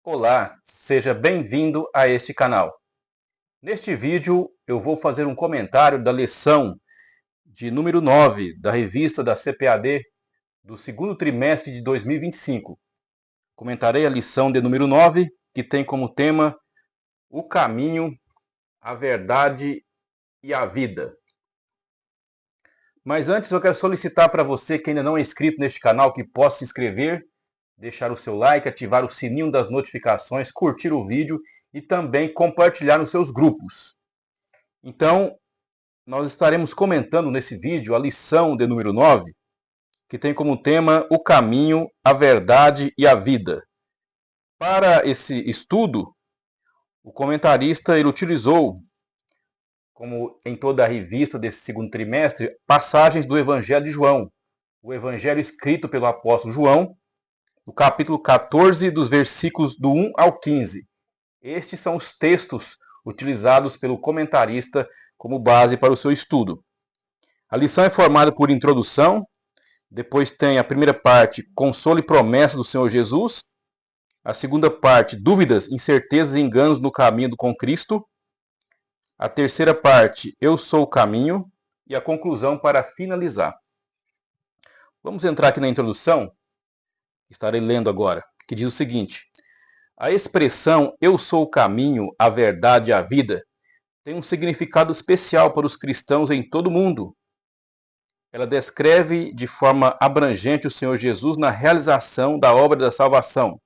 Olá, seja bem-vindo a este canal. Neste vídeo eu vou fazer um comentário da lição de número 9 da revista da CPAD do segundo trimestre de 2025. Comentarei a lição de número 9, que tem como tema o caminho, a verdade e a vida. Mas antes eu quero solicitar para você que ainda não é inscrito neste canal que possa se inscrever, deixar o seu like, ativar o sininho das notificações, curtir o vídeo e também compartilhar nos seus grupos. Então, nós estaremos comentando nesse vídeo a lição de número 9, que tem como tema o caminho, a verdade e a vida. Para esse estudo, o comentarista ele utilizou, como em toda a revista desse segundo trimestre, passagens do Evangelho de João, o Evangelho escrito pelo apóstolo João, no capítulo 14, dos versículos do 1 ao 15. Estes são os textos utilizados pelo comentarista como base para o seu estudo. A lição é formada por introdução, depois tem a primeira parte, consolo e promessa do Senhor Jesus, a segunda parte, dúvidas, incertezas e enganos no caminho com Cristo, a terceira parte, eu sou o caminho, e a conclusão para finalizar. Vamos entrar aqui na introdução, que estarei lendo agora, que diz o seguinte: a expressão eu sou o caminho, a verdade e a vida tem um significado especial para os cristãos em todo o mundo. Ela descreve de forma abrangente o Senhor Jesus na realização da obra da salvação.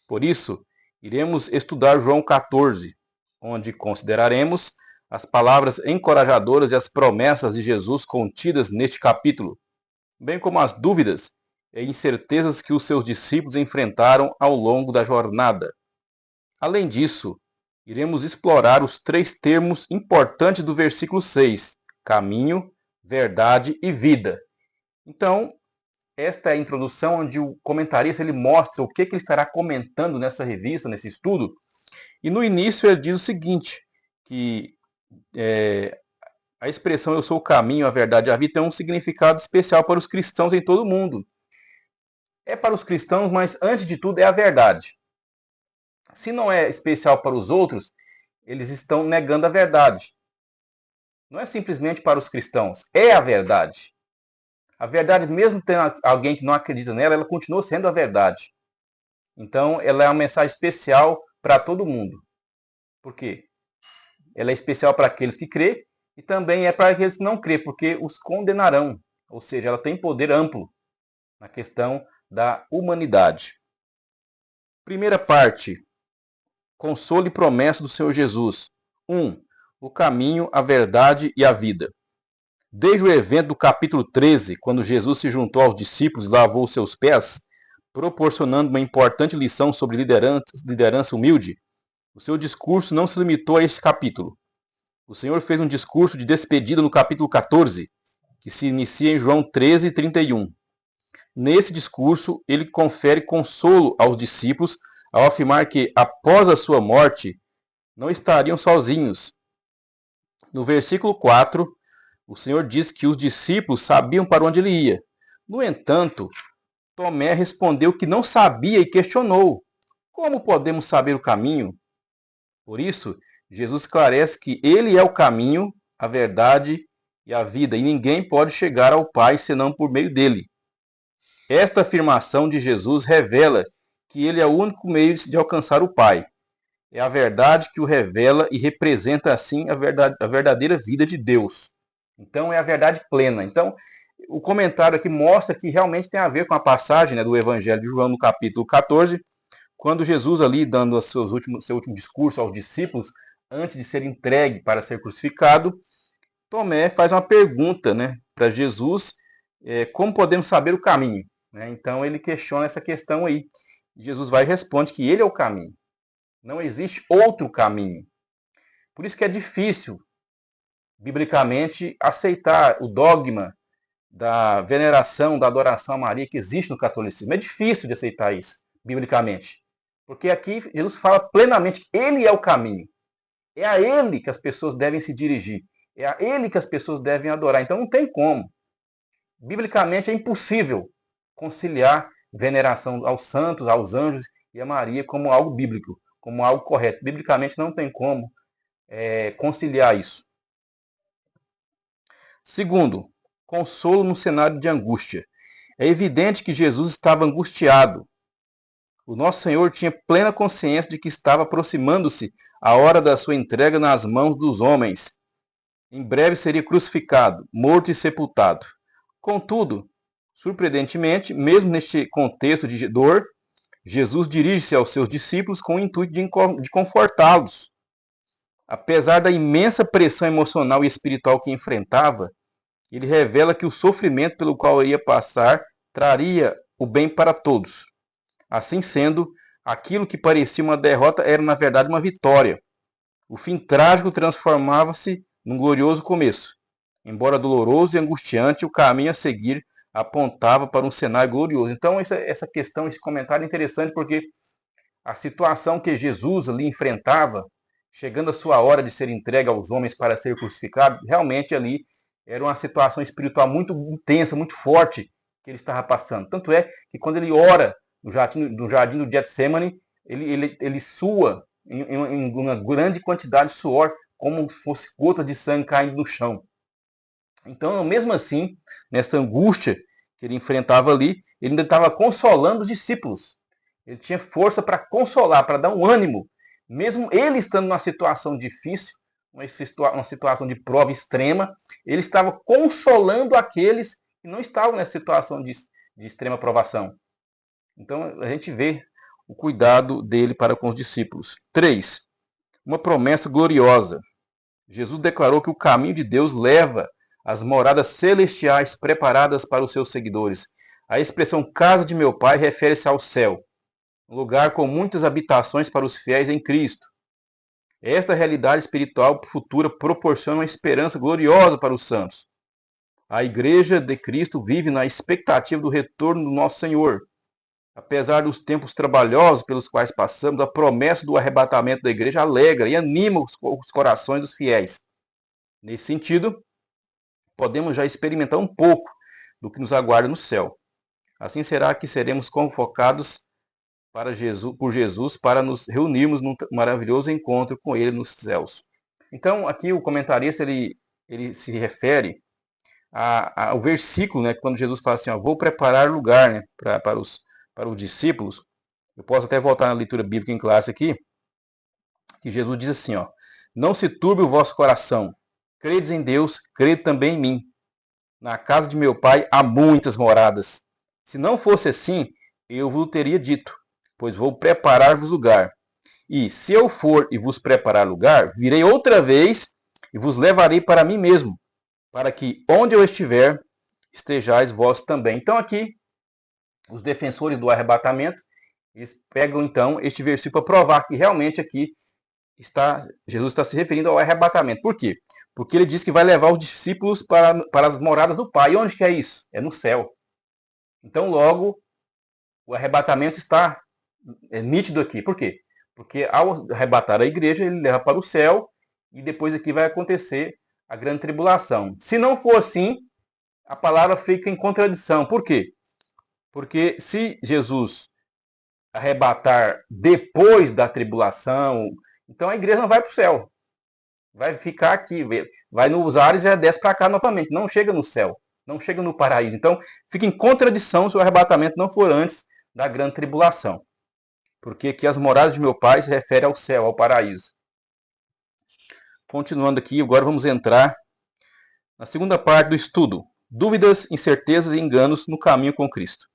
Por isso, iremos estudar João 14, onde consideraremos as palavras encorajadoras e as promessas de Jesus contidas neste capítulo, bem como as dúvidas e incertezas que os seus discípulos enfrentaram ao longo da jornada. Além disso, iremos explorar os três termos importantes do versículo 6, caminho, verdade e vida. Então, esta é a introdução onde o comentarista ele mostra o que ele estará comentando nessa revista, nesse estudo. E no início ele diz o seguinte, que a expressão eu sou o caminho, a verdade e a vida tem um significado especial para os cristãos em todo o mundo. É para os cristãos, mas antes de tudo é a verdade. Se não é especial para os outros, eles estão negando a verdade. Não é simplesmente para os cristãos, é a verdade. A verdade, mesmo tendo alguém que não acredita nela, ela continua sendo a verdade. Então, ela é uma mensagem especial para todo mundo. Por quê? Ela é especial para aqueles que crêem e também é para aqueles que não crêem, porque os condenarão. Ou seja, ela tem poder amplo na questão da humanidade. Primeira parte, consolo e promessa do Senhor Jesus. 1. O caminho, a verdade e a vida. Desde o evento do capítulo 13, quando Jesus se juntou aos discípulos e lavou seus pés, proporcionando uma importante lição sobre liderança humilde, o seu discurso não se limitou a esse capítulo. O Senhor fez um discurso de despedida no capítulo 14, que se inicia em João 13, 31. Nesse discurso, ele confere consolo aos discípulos ao afirmar que, após a sua morte, não estariam sozinhos. No versículo 4, o Senhor diz que os discípulos sabiam para onde ele ia. No entanto, Tomé respondeu que não sabia e questionou: como podemos saber o caminho? Por isso, Jesus esclarece que ele é o caminho, a verdade e a vida, e ninguém pode chegar ao Pai senão por meio dele. Esta afirmação de Jesus revela que ele é o único meio de alcançar o Pai. É a verdade que o revela e representa assim a verdadeira vida de Deus. Então é a verdade plena. Então o comentário aqui mostra que realmente tem a ver com a passagem, né, do Evangelho de João no capítulo 14, quando Jesus ali dando seu último discurso aos discípulos, antes de ser entregue para ser crucificado, Tomé faz uma pergunta, né, para Jesus, como podemos saber o caminho? Né? Então ele questiona essa questão aí. Jesus vai e responde que ele é o caminho. Não existe outro caminho. Por isso que é difícil, biblicamente, aceitar o dogma da veneração, da adoração a Maria que existe no catolicismo. É difícil de aceitar isso, biblicamente. Porque aqui Jesus fala plenamente que ele é o caminho. É a ele que as pessoas devem se dirigir. É a ele que as pessoas devem adorar. Então não tem como. Biblicamente é impossível conciliar veneração aos santos, aos anjos e a Maria como algo bíblico, como algo correto. Biblicamente não tem como conciliar isso. Segundo, consolo no cenário de angústia. É evidente que Jesus estava angustiado. O nosso Senhor tinha plena consciência de que estava aproximando-se a hora da sua entrega nas mãos dos homens. Em breve seria crucificado, morto e sepultado. Contudo, surpreendentemente, mesmo neste contexto de dor, Jesus dirige-se aos seus discípulos com o intuito de confortá-los. Apesar da imensa pressão emocional e espiritual que enfrentava, ele revela que o sofrimento pelo qual iria passar traria o bem para todos. Assim sendo, aquilo que parecia uma derrota era na verdade uma vitória. O fim trágico transformava-se num glorioso começo. Embora doloroso e angustiante, o caminho a seguir apontava para um cenário glorioso. Então essa questão, esse comentário é interessante porque a situação que Jesus ali enfrentava, chegando a sua hora de ser entregue aos homens para ser crucificado, realmente ali era uma situação espiritual muito intensa, muito forte que ele estava passando. Tanto é que quando ele ora no jardim do Getsemane, ele sua em uma grande quantidade de suor, como se fosse gotas de sangue caindo no chão. Então, mesmo assim, nessa angústia que ele enfrentava ali, ele ainda estava consolando os discípulos. Ele tinha força para consolar, para dar um ânimo. Mesmo ele estando numa situação difícil, uma situação de prova extrema, ele estava consolando aqueles que não estavam nessa situação de extrema provação. Então, a gente vê o cuidado dele para com os discípulos. 3. Uma promessa gloriosa. Jesus declarou que o caminho de Deus leva às moradas celestiais preparadas para os seus seguidores. A expressão casa de meu Pai refere-se ao céu, um lugar com muitas habitações para os fiéis em Cristo. Esta realidade espiritual futura proporciona uma esperança gloriosa para os santos. A Igreja de Cristo vive na expectativa do retorno do nosso Senhor. Apesar dos tempos trabalhosos pelos quais passamos, a promessa do arrebatamento da igreja alegra e anima os corações dos fiéis. Nesse sentido, podemos já experimentar um pouco do que nos aguarda no céu. Assim será que seremos convocados por Jesus para nos reunirmos num maravilhoso encontro com Ele nos céus. Então, aqui o comentarista ele se refere ao versículo, né, quando Jesus fala assim, ó, vou preparar lugar, né, para os discípulos. Eu posso até voltar na leitura bíblica em classe aqui, que Jesus diz assim, ó, não se turbe o vosso coração, credes em Deus, crede também em mim. Na casa de meu Pai há muitas moradas. Se não fosse assim, eu vos teria dito, pois vou preparar-vos lugar. E se eu for e vos preparar lugar, virei outra vez e vos levarei para mim mesmo, para que onde eu estiver, estejais vós também. Então aqui, os defensores do arrebatamento, eles pegam então este versículo para provar que realmente aqui Jesus está se referindo ao arrebatamento. Por quê? Porque ele diz que vai levar os discípulos para as moradas do Pai. E onde que é isso? É no céu. Então logo, o arrebatamento está nítido aqui. Por quê? Porque ao arrebatar a igreja, ele leva para o céu e depois aqui vai acontecer a grande tribulação. Se não for assim, a palavra fica em contradição. Por quê? Porque se Jesus arrebatar depois da tribulação, então a igreja não vai para o céu. Vai ficar aqui, vai nos ares e já desce para cá novamente. Não chega no céu, não chega no paraíso. Então fica em contradição se o arrebatamento não for antes da grande tribulação. Porque aqui as moradas de meu Pai se refere ao céu, ao paraíso. Continuando aqui, agora vamos entrar na segunda parte do estudo. Dúvidas, incertezas e enganos no caminho com Cristo.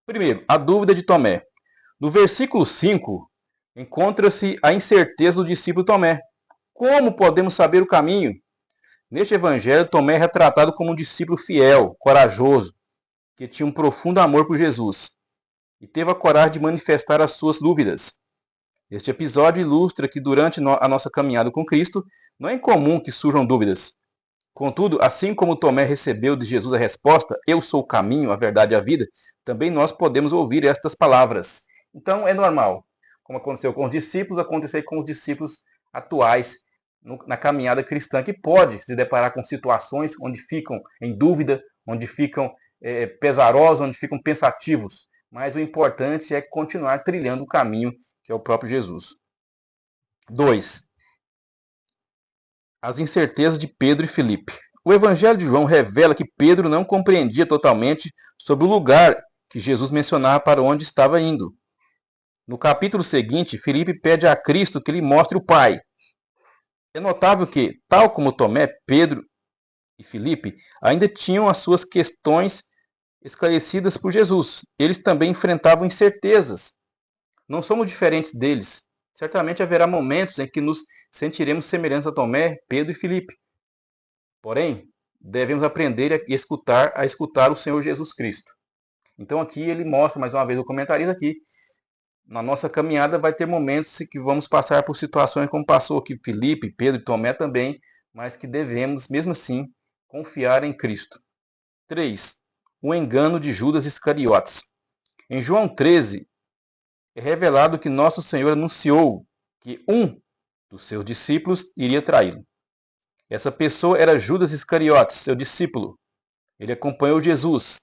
Primeiro, a dúvida de Tomé. No versículo 5, encontra-se a incerteza do discípulo Tomé. Como podemos saber o caminho? Neste evangelho, Tomé é retratado como um discípulo fiel, corajoso, que tinha um profundo amor por Jesus e teve a coragem de manifestar as suas dúvidas. Este episódio ilustra que durante a nossa caminhada com Cristo, não é incomum que surjam dúvidas. Contudo, assim como Tomé recebeu de Jesus a resposta, eu sou o caminho, a verdade e a vida, também nós podemos ouvir estas palavras. Então é normal, como aconteceu com os discípulos, acontecer com os discípulos atuais na caminhada cristã, que pode se deparar com situações onde ficam em dúvida, onde ficam pesarosos, onde ficam pensativos. mas o importante é continuar trilhando o caminho que é o próprio Jesus. 2. As incertezas de Pedro e Filipe. O Evangelho de João revela que Pedro não compreendia totalmente sobre o lugar que Jesus mencionava para onde estava indo. No capítulo seguinte, Filipe pede a Cristo que lhe mostre o Pai. É notável que, tal como Tomé, Pedro e Filipe ainda tinham as suas questões esclarecidas por Jesus. Eles também enfrentavam incertezas. Não somos diferentes deles. Certamente haverá momentos em que nos sentiremos semelhantes a Tomé, Pedro e Filipe. Porém, devemos aprender a escutar o Senhor Jesus Cristo. Então aqui ele mostra, mais uma vez, o comentarista aqui, na nossa caminhada vai ter momentos que vamos passar por situações como passou aqui Filipe, Pedro e Tomé também, mas que devemos, mesmo assim, confiar em Cristo. 3. O engano de Judas Iscariotes. Em João 13, é revelado que nosso Senhor anunciou que um dos seus discípulos iria traí-lo. Essa pessoa era Judas Iscariotes, seu discípulo. Ele acompanhou Jesus,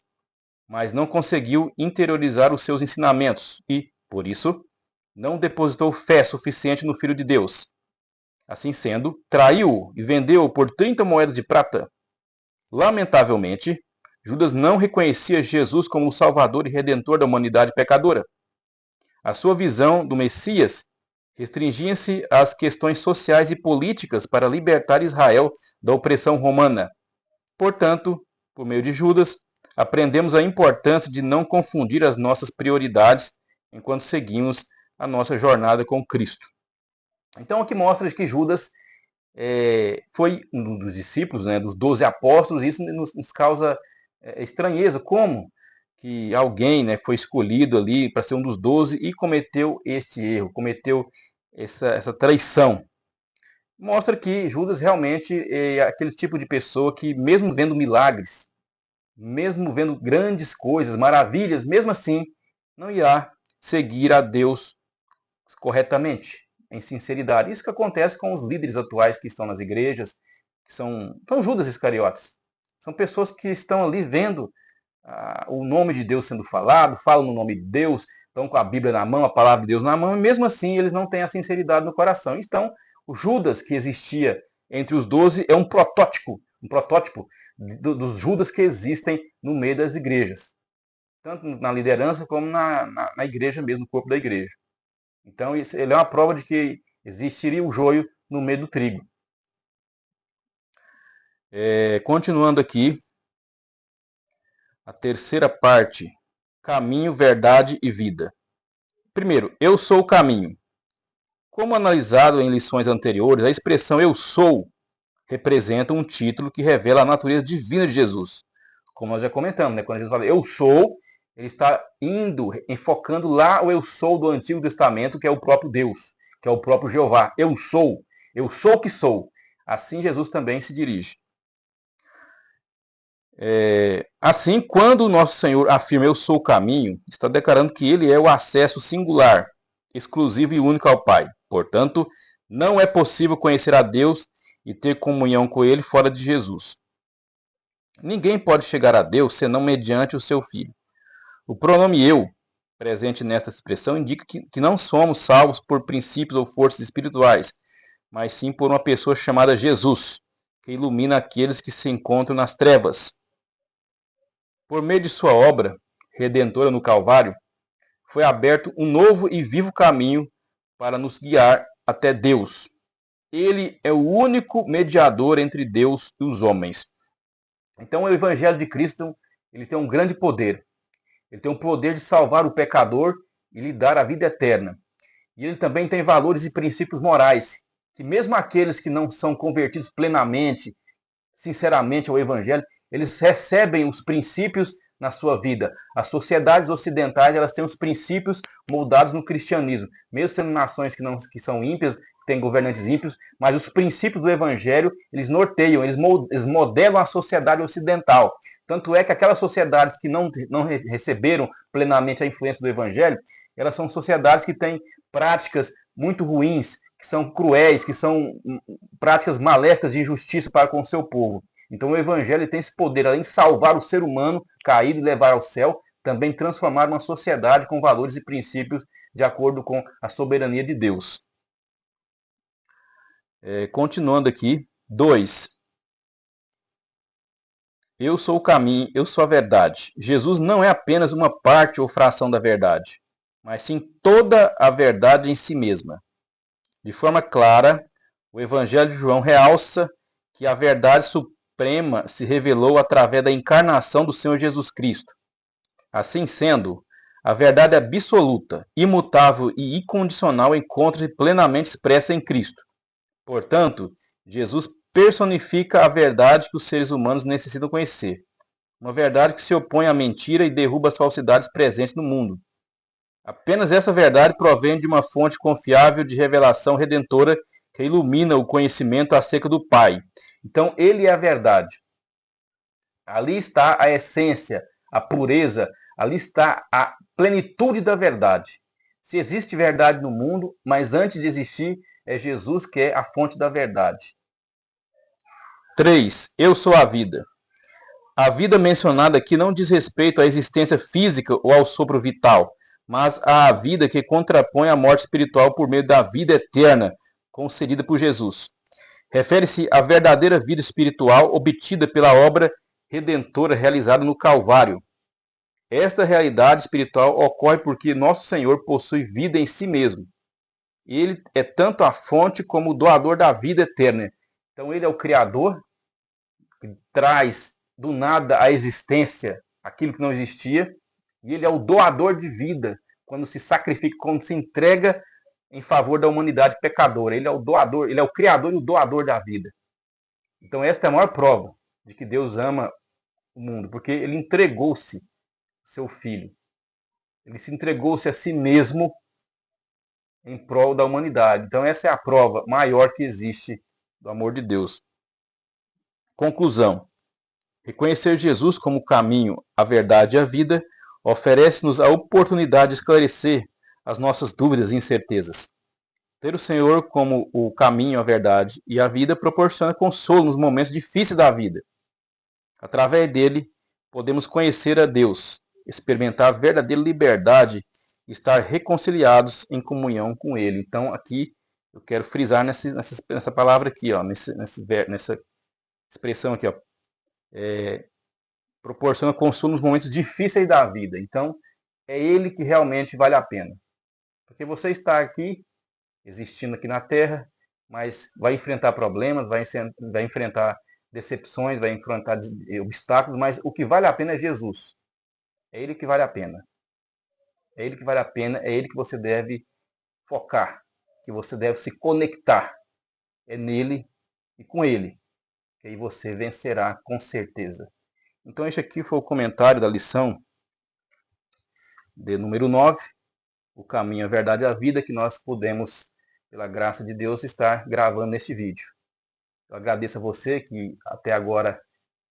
mas não conseguiu interiorizar os seus ensinamentos e, por isso, não depositou fé suficiente no Filho de Deus. Assim sendo, traiu-o e vendeu-o por 30 moedas de prata. Lamentavelmente, Judas não reconhecia Jesus como o Salvador e Redentor da humanidade pecadora. A sua visão do Messias restringia-se às questões sociais e políticas para libertar Israel da opressão romana. Portanto, por meio de Judas, aprendemos a importância de não confundir as nossas prioridades enquanto seguimos a nossa jornada com Cristo. Então, aqui mostra que Judas foi um dos discípulos, né, dos 12 apóstolos, e isso nos causa estranheza. Como que alguém, né, foi escolhido ali para ser um dos 12 e cometeu este erro, cometeu essa traição? Mostra que Judas realmente é aquele tipo de pessoa que, mesmo vendo milagres, mesmo vendo grandes coisas, maravilhas, mesmo assim, não irá seguir a Deus corretamente, em sinceridade. Isso que acontece com os líderes atuais que estão nas igrejas, que são Judas Iscariotes. São pessoas que estão ali vendo o nome de Deus sendo falado, falam no nome de Deus, estão com a Bíblia na mão, a palavra de Deus na mão, e mesmo assim eles não têm a sinceridade no coração. Então, o Judas que existia entre os 12 é um protótipo dos Judas que existem no meio das igrejas, tanto na liderança como na igreja mesmo, no corpo da igreja. Então, ele é uma prova de que existiria o joio no meio do trigo. Continuando aqui, a terceira parte, caminho, verdade e vida. Primeiro, eu sou o caminho. Como analisado em lições anteriores, a expressão eu sou representa um título que revela a natureza divina de Jesus. Como nós já comentamos, né? Quando Jesus fala eu sou, ele está enfocando lá o eu sou do Antigo Testamento, que é o próprio Deus, que é o próprio Jeová. Eu sou o que sou. Assim Jesus também se dirige. Assim, quando o nosso Senhor afirma eu sou o caminho, está declarando que ele é o acesso singular, exclusivo e único ao Pai. Portanto, não é possível conhecer a Deus e ter comunhão com ele fora de Jesus. Ninguém pode chegar a Deus senão mediante o seu Filho. O pronome eu, presente nesta expressão, indica que não somos salvos por princípios ou forças espirituais, mas sim por uma pessoa chamada Jesus, que ilumina aqueles que se encontram nas trevas. Por meio de sua obra redentora no Calvário, foi aberto um novo e vivo caminho para nos guiar até Deus. Ele é o único mediador entre Deus e os homens. Então, o Evangelho de Cristo, ele tem um grande poder. Ele tem o poder de salvar o pecador e lhe dar a vida eterna. E ele também tem valores e princípios morais, que mesmo aqueles que não são convertidos plenamente, sinceramente ao Evangelho, eles recebem os princípios na sua vida. As sociedades ocidentais, elas têm os princípios moldados no cristianismo. Mesmo sendo nações que são ímpias, têm governantes ímpios, mas os princípios do Evangelho, eles norteiam, eles modelam a sociedade ocidental. Tanto é que aquelas sociedades que não receberam plenamente a influência do Evangelho, elas são sociedades que têm práticas muito ruins, que são cruéis, que são práticas maléficas de injustiça para com o seu povo. Então o Evangelho tem esse poder, além de salvar o ser humano caído e levar ao céu, também transformar uma sociedade com valores e princípios de acordo com a soberania de Deus. Continuando aqui, 2. Eu sou o caminho, eu sou a verdade. Jesus não é apenas uma parte ou fração da verdade, mas sim toda a verdade em si mesma. De forma clara, o Evangelho de João realça que a verdade suprema se revelou através da encarnação do Senhor Jesus Cristo. Assim sendo, a verdade absoluta, imutável e incondicional encontra-se plenamente expressa em Cristo. Portanto, Jesus personifica a verdade que os seres humanos necessitam conhecer. Uma verdade que se opõe à mentira e derruba as falsidades presentes no mundo. Apenas essa verdade provém de uma fonte confiável de revelação redentora que ilumina o conhecimento acerca do Pai. Então, ele é a verdade. Ali está a essência, a pureza, ali está a plenitude da verdade. Se existe verdade no mundo, mas antes de existir, é Jesus que é a fonte da verdade. 3. Eu sou a vida. A vida mencionada aqui não diz respeito à existência física ou ao sopro vital, mas à vida que contrapõe a morte espiritual por meio da vida eterna concedida por Jesus. Refere-se à verdadeira vida espiritual obtida pela obra redentora realizada no Calvário. Esta realidade espiritual ocorre porque nosso Senhor possui vida em si mesmo. Ele é tanto a fonte como o doador da vida eterna. Então ele é o Criador, que traz do nada à existência aquilo que não existia, e ele é o doador de vida, quando se sacrifica, quando se entrega em favor da humanidade pecadora. Ele é o doador, ele é o Criador e o doador da vida. Então esta é a maior prova de que Deus ama o mundo, porque ele entregou-se seu Filho. Ele se entregou-se a si mesmo em prol da humanidade. Então essa é a prova maior que existe do amor de Deus. Conclusão. Reconhecer Jesus como o caminho, a verdade e a vida oferece-nos a oportunidade de esclarecer as nossas dúvidas e incertezas. Ter o Senhor como o caminho, a verdade e a vida proporciona consolo nos momentos difíceis da vida. Através dele, podemos conhecer a Deus, experimentar a verdadeira liberdade e estar reconciliados em comunhão com Ele. Então, aqui, eu quero frisar nessa palavra aqui, ó, nessa expressão aqui, ó, proporciona consolo nos momentos difíceis da vida. Então, é Ele que realmente vale a pena. Porque você está aqui, existindo aqui na Terra, mas vai enfrentar problemas, vai enfrentar decepções, vai enfrentar obstáculos, mas o que vale a pena é Jesus. É Ele que vale a pena. É Ele que vale a pena, é Ele que você deve focar, que você deve se conectar. É nele e com Ele, que aí você vencerá com certeza. Então este aqui foi o comentário da lição de número 9, o caminho, a verdade e a vida, que nós pudemos, pela graça de Deus, estar gravando neste vídeo. Eu agradeço a você que até agora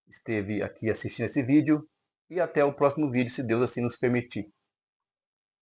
esteve aqui assistindo esse vídeo e até o próximo vídeo, se Deus assim nos permitir.